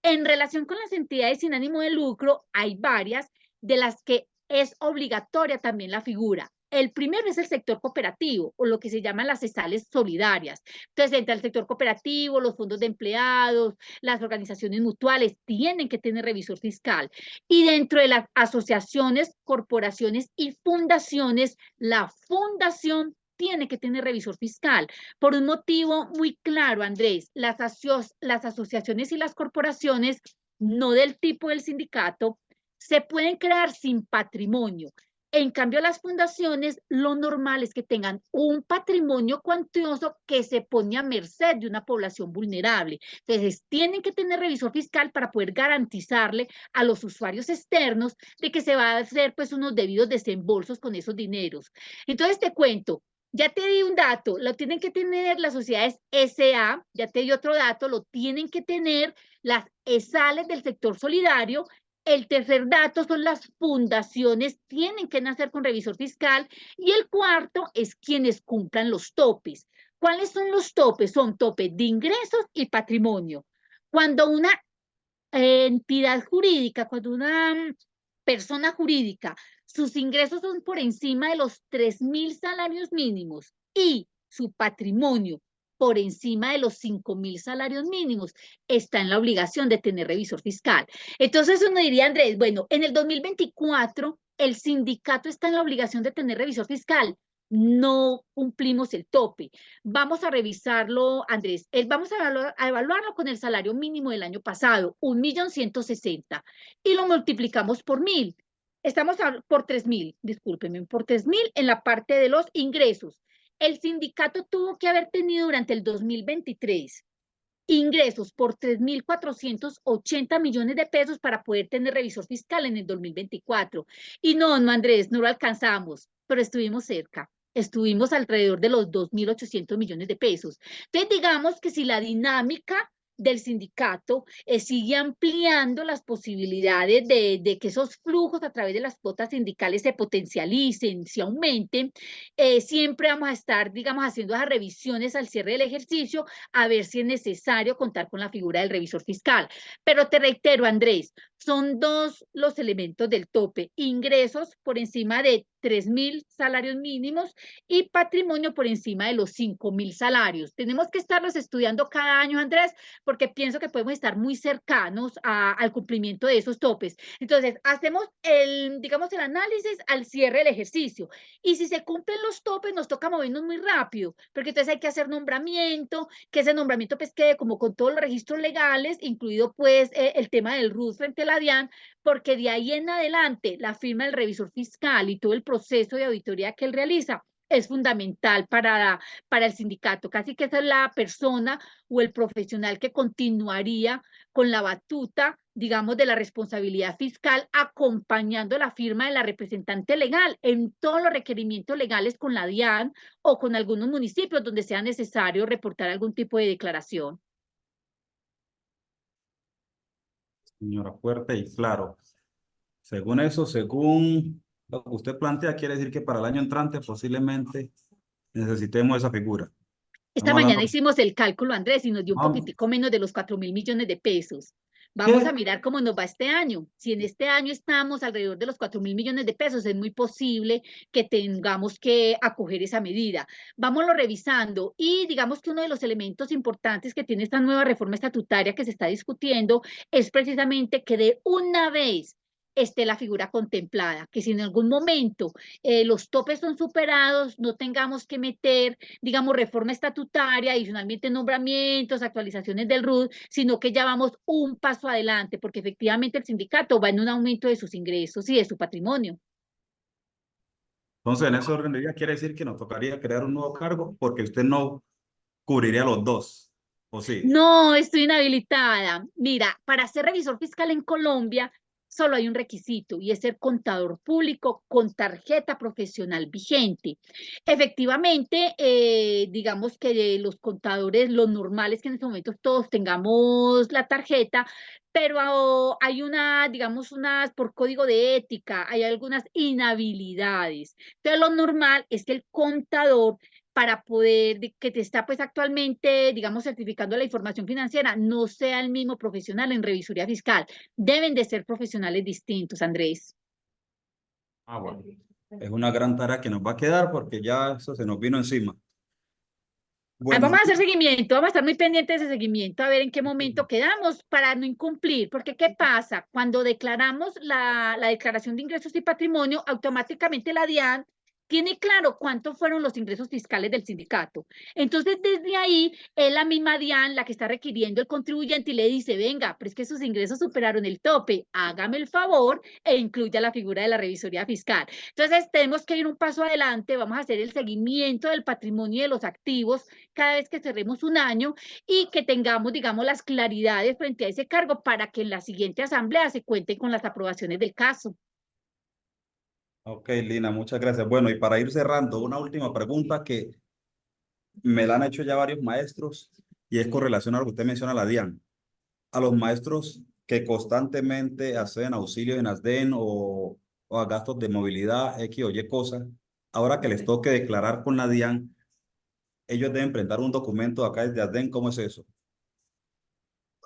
En relación con las entidades sin ánimo de lucro, hay varias de las que es obligatoria también la figura. El primero es el sector cooperativo, o lo que se llaman las cesales solidarias. Entonces, entre el sector cooperativo, los fondos de empleados, las organizaciones mutuales, tienen que tener revisor fiscal. Y dentro de las asociaciones, corporaciones y fundaciones, la fundación tiene que tener revisor fiscal, por un motivo muy claro, Andrés. Las asociaciones y las corporaciones, no del tipo del sindicato, se pueden crear sin patrimonio. En cambio, las fundaciones, lo normal es que tengan un patrimonio cuantioso que se pone a merced de una población vulnerable. Entonces, tienen que tener revisor fiscal para poder garantizarle a los usuarios externos de que se va a hacer pues unos debidos desembolsos con esos dineros. Entonces, te cuento, ya te di un dato, lo tienen que tener las sociedades SA, ya te di otro dato, lo tienen que tener las ESALes del sector solidario. El tercer dato son las fundaciones, tienen que nacer con revisor fiscal. Y el cuarto es quienes cumplan los topes. ¿Cuáles son los topes? Son topes de ingresos y patrimonio. Cuando una entidad jurídica, cuando una persona jurídica, sus ingresos son por encima de los 3.000 salarios mínimos y su patrimonio por encima de los 5.000 salarios mínimos, está en la obligación de tener revisor fiscal. Entonces uno diría, Andrés, bueno, en el 2024 el sindicato está en la obligación de tener revisor fiscal. No cumplimos el tope. Vamos a revisarlo, Andrés. Vamos a evaluarlo con el salario mínimo del año pasado, 1.160.000, y lo multiplicamos por 1.000. Estamos por 3.000, discúlpenme, por 3.000 en la parte de los ingresos. El sindicato tuvo que haber tenido durante el 2023 ingresos por 3.480 millones de pesos para poder tener revisor fiscal en el 2024. Y no, Andrés, no lo alcanzamos, pero estuvimos cerca. Estuvimos alrededor de los 2.800 millones de pesos. Entonces, digamos que si la dinámica del sindicato sigue ampliando las posibilidades de que esos flujos a través de las cuotas sindicales se potencialicen, se aumenten, siempre vamos a estar, digamos, haciendo esas revisiones al cierre del ejercicio a ver si es necesario contar con la figura del revisor fiscal. Pero te reitero, Andrés, son dos los elementos del tope: ingresos por encima de 3.000 salarios mínimos y patrimonio por encima de los 5.000 salarios. Tenemos que estarlos estudiando cada año, Andrés, porque pienso que podemos estar muy cercanos al cumplimiento de esos topes. Entonces, hacemos digamos, el análisis al cierre del ejercicio. Y si se cumplen los topes, nos toca movernos muy rápido, porque entonces hay que hacer nombramiento, que ese nombramiento pues quede como con todos los registros legales, incluido pues el tema del RUT frente a la DIAN, porque de ahí en adelante la firma del revisor fiscal y todo el proceso de auditoría que él realiza es fundamental para el sindicato. Casi que esa es la persona o el profesional que continuaría con la batuta, digamos, de la responsabilidad fiscal, acompañando la firma de la representante legal en todos los requerimientos legales con la DIAN o con algunos municipios donde sea necesario reportar algún tipo de declaración. Señora, fuerte y claro. Según eso, según lo que usted plantea, quiere decir que para el año entrante posiblemente necesitemos esa figura. Esta Estamos mañana hablando, hicimos el cálculo, Andrés, y nos dio un no, poquitico menos de los 4.000 millones de pesos. Vamos a ¿qué? mirar cómo nos va este año. Si en este año estamos alrededor de los 4.000 millones de pesos, es muy posible que tengamos que acoger esa medida. Vámonos revisando y digamos que uno de los elementos importantes que tiene esta nueva reforma estatutaria que se está discutiendo es precisamente que de una vez esté la figura contemplada, que si en algún momento los topes son superados, no tengamos que meter, digamos, reforma estatutaria, adicionalmente nombramientos, actualizaciones del RUT, sino que ya vamos un paso adelante, porque efectivamente el sindicato va en un aumento de sus ingresos y de su patrimonio. Entonces, en ese orden de ideas quiere decir que nos tocaría crear un nuevo cargo porque usted no cubriría los dos, ¿o sí? No, estoy inhabilitada. Mira, para ser revisor fiscal en Colombia solo hay un requisito y es ser contador público con tarjeta profesional vigente. Efectivamente, digamos que los contadores, los normales que en este momento todos tengamos la tarjeta, pero hay digamos, por código de ética, hay algunas inhabilidades. Entonces, lo normal es que el contador para poder, que te está pues actualmente, digamos, certificando la información financiera, no sea el mismo profesional en revisoría fiscal. Deben de ser profesionales distintos, Andrés. Ah, bueno. Es una gran tarea que nos va a quedar porque ya eso se nos vino encima. Vamos Bueno, a hacer seguimiento, vamos a estar muy pendientes de ese seguimiento, a ver en qué momento quedamos para no incumplir, porque ¿qué pasa? Cuando declaramos la declaración de ingresos y patrimonio, automáticamente la DIAN tiene claro cuántos fueron los ingresos fiscales del sindicato. Entonces, desde ahí, es la misma DIAN la que está requiriendo el contribuyente y le dice, venga, pero es que sus ingresos superaron el tope, hágame el favor e incluya la figura de la revisoría fiscal. Entonces, tenemos que ir un paso adelante, vamos a hacer el seguimiento del patrimonio y de los activos cada vez que cerremos un año y que tengamos, digamos, las claridades frente a ese cargo para que en la siguiente asamblea se cuenten con las aprobaciones del caso. Ok, Lina, muchas gracias. Bueno, y para ir cerrando, una última pregunta que me la han hecho ya varios maestros y es con relación a lo que usted menciona, la DIAN. A los maestros que constantemente hacen auxilios en ASDEN o a gastos de movilidad, X o Y cosas, ahora que les toque declarar con la DIAN, ellos deben presentar un documento acá desde ASDEN. ¿Cómo es eso?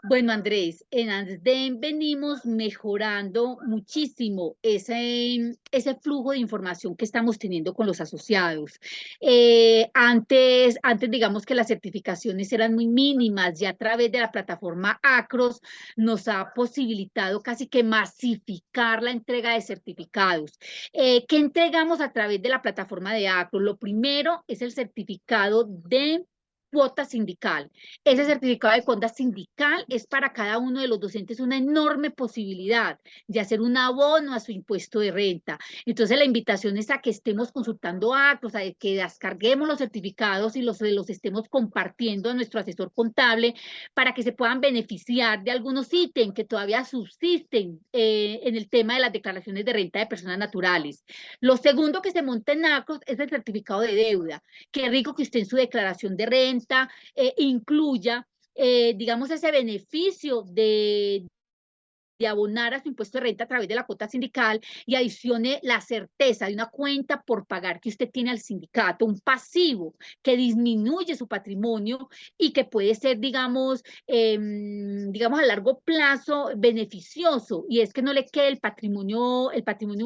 Bueno, Andrés, en ASDEN venimos mejorando muchísimo ese flujo de información que estamos teniendo con los asociados. Antes, digamos que las certificaciones eran muy mínimas, ya a través de la plataforma ACROS nos ha posibilitado casi que masificar la entrega de certificados. ¿Qué entregamos a través de la plataforma de ACROS? Lo primero es el certificado de cuota sindical. Ese certificado de cuota sindical es para cada uno de los docentes una enorme posibilidad de hacer un abono a su impuesto de renta. Entonces, la invitación es a que estemos consultando actos, a que descarguemos los certificados y los estemos compartiendo a nuestro asesor contable para que se puedan beneficiar de algunos ítems que todavía subsisten en el tema de las declaraciones de renta de personas naturales. Lo segundo que se monta en ACROS es el certificado de deuda. Qué rico que usted en su declaración de renta incluya, digamos, ese beneficio de abonar a su impuesto de renta a través de la cuota sindical y adicione la certeza de una cuenta por pagar que usted tiene al sindicato, un pasivo que disminuye su patrimonio y que puede ser, digamos, digamos a largo plazo beneficioso, y es que no le quede el patrimonio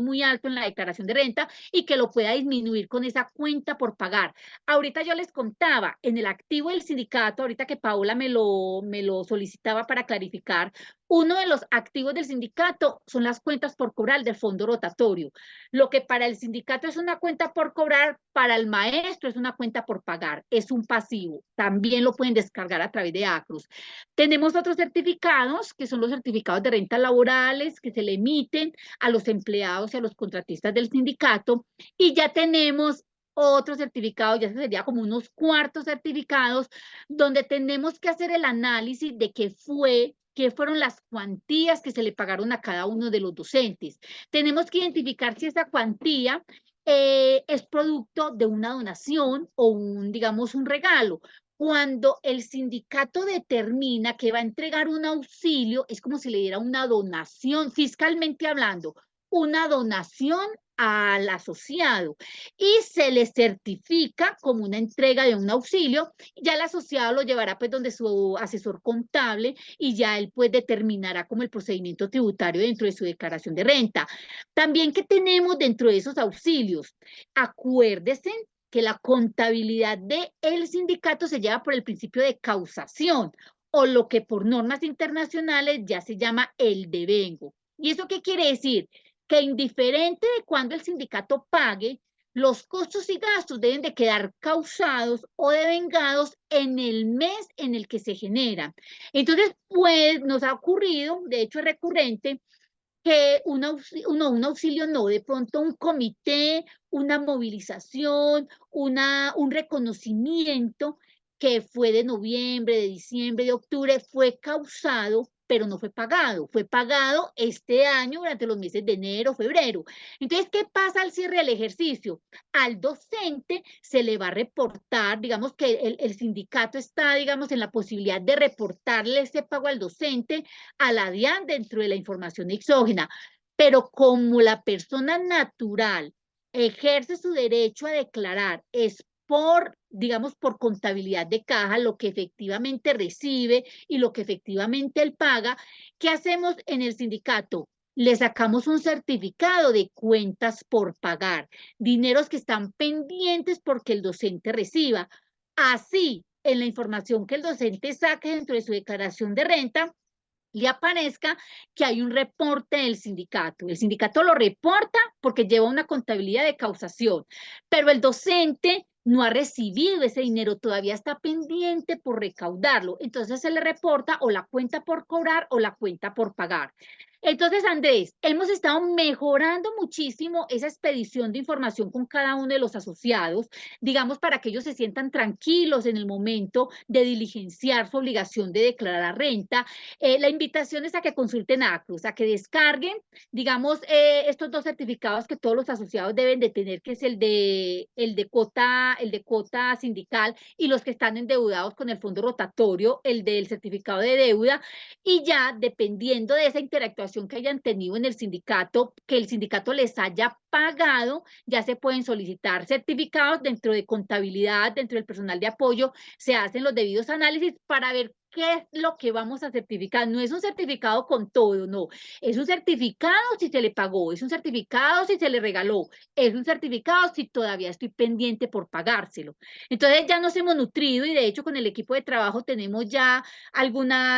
muy alto en la declaración de renta y que lo pueda disminuir con esa cuenta por pagar. Ahorita yo les contaba, en el activo del sindicato, ahorita que Paola me lo solicitaba para clarificar, uno de los activos del sindicato son las cuentas por cobrar del fondo rotatorio. Lo que para el sindicato es una cuenta por cobrar, para el maestro es una cuenta por pagar, es un pasivo. También lo pueden descargar a través de ACROS. Tenemos otros certificados, que son los certificados de rentas laborales, que se le emiten a los empleados y a los contratistas del sindicato. Y ya tenemos otros certificados, ya sería como unos cuartos certificados, donde tenemos que hacer el análisis de qué fueron las cuantías que se le pagaron a cada uno de los docentes. Tenemos que identificar si esa cuantía es producto de una donación o digamos, un regalo. Cuando el sindicato determina que va a entregar un auxilio, es como si le diera una donación, fiscalmente hablando, una donación al asociado y se le certifica como una entrega de un auxilio. Ya el asociado lo llevará pues donde su asesor contable y ya él pues determinará como el procedimiento tributario dentro de su declaración de renta. También, ¿qué tenemos dentro de esos auxilios? Acuérdese que la contabilidad del sindicato se lleva por el principio de causación, o lo que por normas internacionales ya se llama el devengo. ¿Y eso qué quiere decir? Que indiferente de cuándo el sindicato pague, los costos y gastos deben de quedar causados o devengados en el mes en el que se generan. Entonces, pues nos ha ocurrido, de hecho es recurrente, que un auxilio no, de pronto un comité, una movilización, un reconocimiento que fue de noviembre, de diciembre, de octubre, fue causado, pero no fue pagado este año durante los meses de enero, febrero. Entonces, ¿qué pasa al cierre del ejercicio? Al docente se le va a reportar, digamos que el sindicato está, digamos, en la posibilidad de reportarle ese pago al docente, a la DIAN dentro de la información exógena, pero como la persona natural ejerce su derecho a declarar, es por, digamos, por contabilidad de caja, lo que efectivamente recibe y lo que efectivamente él paga, ¿qué hacemos en el sindicato? Le sacamos un certificado de cuentas por pagar, dineros que están pendientes porque el docente reciba. Así, en la información que el docente saque dentro de su declaración de renta, le aparezca que hay un reporte del sindicato. El sindicato lo reporta porque lleva una contabilidad de causación, pero el docente no ha recibido ese dinero, todavía está pendiente por recaudarlo. Entonces se le reporta o la cuenta por cobrar o la cuenta por pagar. Entonces, Andrés, hemos estado mejorando muchísimo esa expedición de información con cada uno de los asociados, digamos, para que ellos se sientan tranquilos en el momento de diligenciar su obligación de declarar renta. La invitación es a que consulten ACRUS, a que descarguen, digamos, estos dos certificados que todos los asociados deben de tener, que es el de cuota sindical y los que están endeudados con el fondo rotatorio, el del certificado de deuda, y ya dependiendo de esa interactuación que hayan tenido en el sindicato, que el sindicato les haya pagado, ya se pueden solicitar certificados dentro de contabilidad, dentro del personal de apoyo, se hacen los debidos análisis para ver qué es lo que vamos a certificar. No es un certificado con todo, no. Es un certificado si se le pagó, es un certificado si se le regaló, es un certificado si todavía estoy pendiente por pagárselo. Entonces ya nos hemos nutrido y de hecho con el equipo de trabajo tenemos ya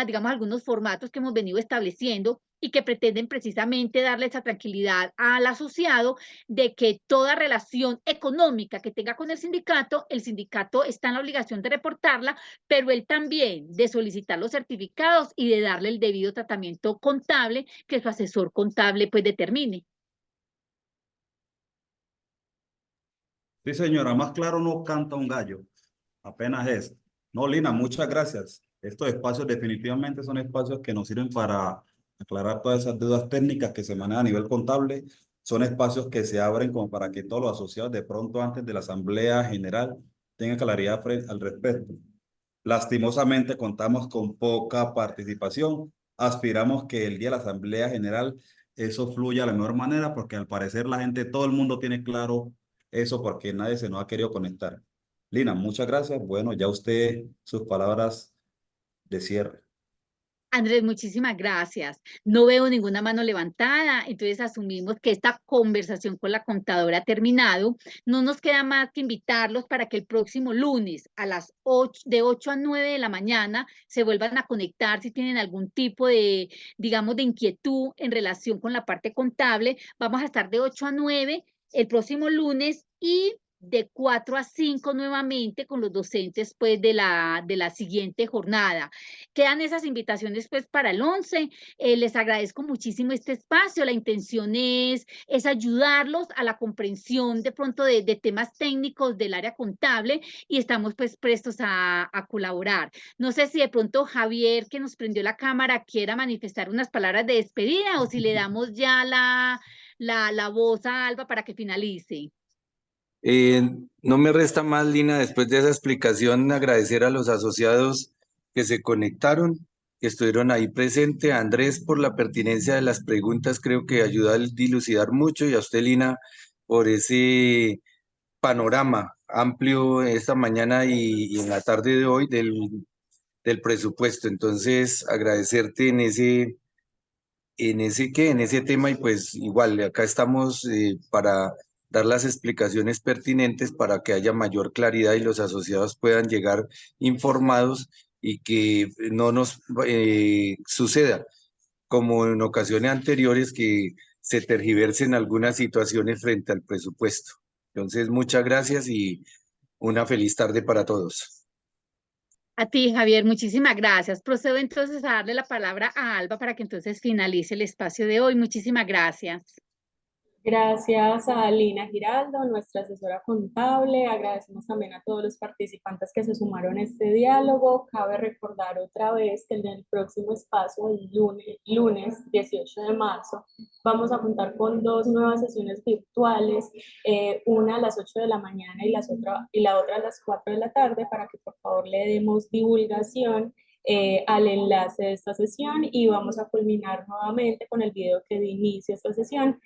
digamos, algunos formatos que hemos venido estableciendo y que pretenden precisamente darle esa tranquilidad al asociado de que toda relación económica que tenga con el sindicato está en la obligación de reportarla, pero él también de solicitar los certificados y de darle el debido tratamiento contable que su asesor contable pues determine. Sí, señora, más claro no canta un gallo, apenas es. No, Lina, muchas gracias. Estos espacios definitivamente son espacios que nos sirven para aclarar todas esas dudas técnicas que se manejan a nivel contable. Son espacios que se abren como para que todos los asociados de pronto antes de la Asamblea General tengan claridad al respecto. Lastimosamente contamos con poca participación. Aspiramos que el día de la Asamblea General eso fluya de la mejor manera porque al parecer la gente, todo el mundo tiene claro eso porque nadie se nos ha querido conectar. Lina, muchas gracias. Bueno, ya usted, sus palabras de cierre. Andrés, muchísimas gracias. No veo ninguna mano levantada, entonces asumimos que esta conversación con la contadora ha terminado. No nos queda más que invitarlos para que el próximo lunes a las 8, de 8 a 9 de la mañana se vuelvan a conectar si tienen algún tipo de, digamos, de inquietud en relación con la parte contable. Vamos a estar de 8 a 9 el próximo lunes y de 4 a 5 nuevamente con los docentes pues de la siguiente jornada. Quedan esas invitaciones pues para el 11. Les agradezco muchísimo este espacio. La intención es ayudarlos a la comprensión de pronto de temas técnicos del área contable y estamos pues prestos a colaborar. No sé si de pronto Javier, que nos prendió la cámara, quiera manifestar unas palabras de despedida o si le damos ya la voz a Alba para que finalice. No me resta más, Lina, después de esa explicación, agradecer a los asociados que se conectaron, que estuvieron ahí presentes, a Andrés por la pertinencia de las preguntas, creo que ayuda a dilucidar mucho, y a usted, Lina, por ese panorama amplio esta mañana y en la tarde de hoy del presupuesto. Entonces, agradecerte en ese tema, y pues igual, acá estamos para dar las explicaciones pertinentes para que haya mayor claridad y los asociados puedan llegar informados y que no nos suceda como en ocasiones anteriores que se tergiversen algunas situaciones frente al presupuesto. Entonces, muchas gracias y una feliz tarde para todos. A ti, Javier, muchísimas gracias. Procedo entonces a darle la palabra a Alba para que entonces finalice el espacio de hoy. Muchísimas gracias. Gracias a Lina Giraldo, nuestra asesora contable. Agradecemos también a todos los participantes que se sumaron a este diálogo. Cabe recordar otra vez que en el próximo espacio, el lunes 18 de marzo, vamos a contar con 2 nuevas sesiones virtuales, una a las 8 de la mañana y la otra a las 4 de la tarde, para que por favor le demos divulgación al enlace de esta sesión, y vamos a culminar nuevamente con el video que inicia esta sesión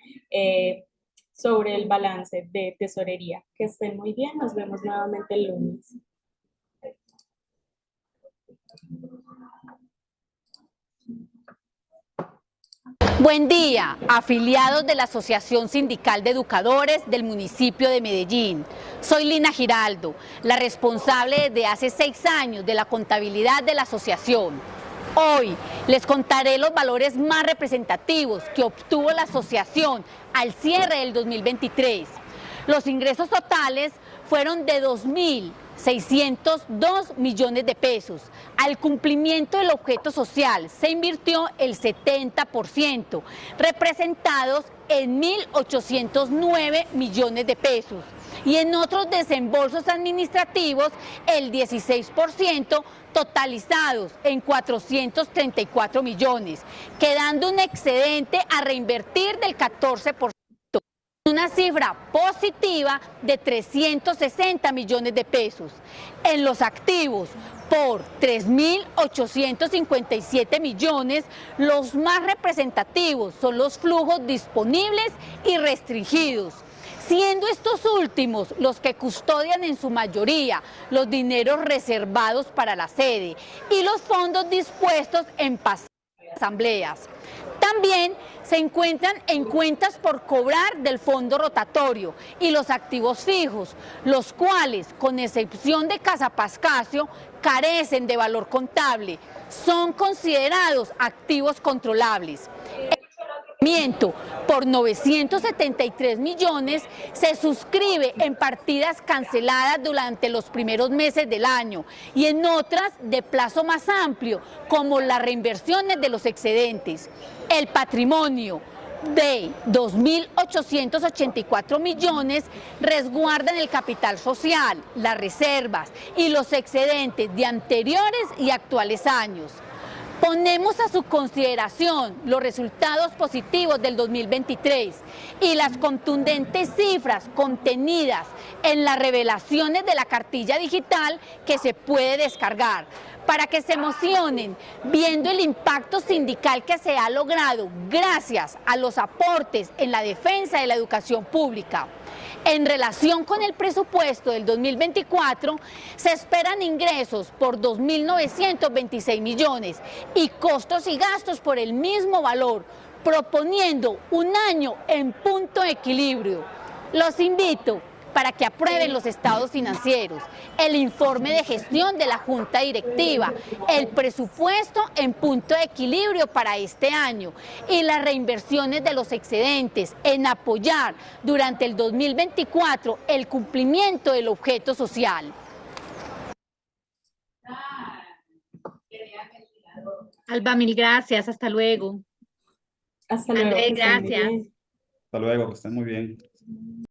sobre el balance de tesorería. Que estén muy bien, nos vemos nuevamente el lunes. Buen día, afiliados de la Asociación Sindical de Educadores del municipio de Medellín. Soy Lina Giraldo, la responsable desde hace 6 años de la contabilidad de la asociación. Hoy les contaré los valores más representativos que obtuvo la asociación al cierre del 2023. Los ingresos totales fueron de 2.602 millones de pesos. Al cumplimiento del objeto social se invirtió el 70%, representados en 1.809 millones de pesos. Y en otros desembolsos administrativos, el 16%, totalizados en 434 millones, quedando un excedente a reinvertir del 14%. Una cifra positiva de 360 millones de pesos. En los activos, por 3.857 millones, los más representativos son los flujos disponibles y restringidos, siendo estos últimos los que custodian en su mayoría los dineros reservados para la sede y los fondos dispuestos en pasadas asambleas. También se encuentran en cuentas por cobrar del fondo rotatorio y los activos fijos, los cuales, con excepción de Casa Pascasio, carecen de valor contable, son considerados activos controlables. Por 973 millones se suscribe en partidas canceladas durante los primeros meses del año y en otras de plazo más amplio, como las reinversiones de los excedentes. El patrimonio de 2.884 millones resguardan el capital social, las reservas y los excedentes de anteriores y actuales años. Ponemos a su consideración los resultados positivos del 2023 y las contundentes cifras contenidas en las revelaciones de la cartilla digital que se puede descargar, para que se emocionen viendo el impacto sindical que se ha logrado gracias a los aportes en la defensa de la educación pública. En relación con el presupuesto del 2024, se esperan ingresos por 2.926 millones y costos y gastos por el mismo valor, proponiendo un año en punto de equilibrio. Los invito para que aprueben los estados financieros, el informe de gestión de la Junta Directiva, el presupuesto en punto de equilibrio para este año y las reinversiones de los excedentes en apoyar durante el 2024 el cumplimiento del objeto social. Alba, mil gracias. Hasta luego. Hasta luego. Andrés, que estén muy gracias. bien. Hasta luego, que estén muy bien.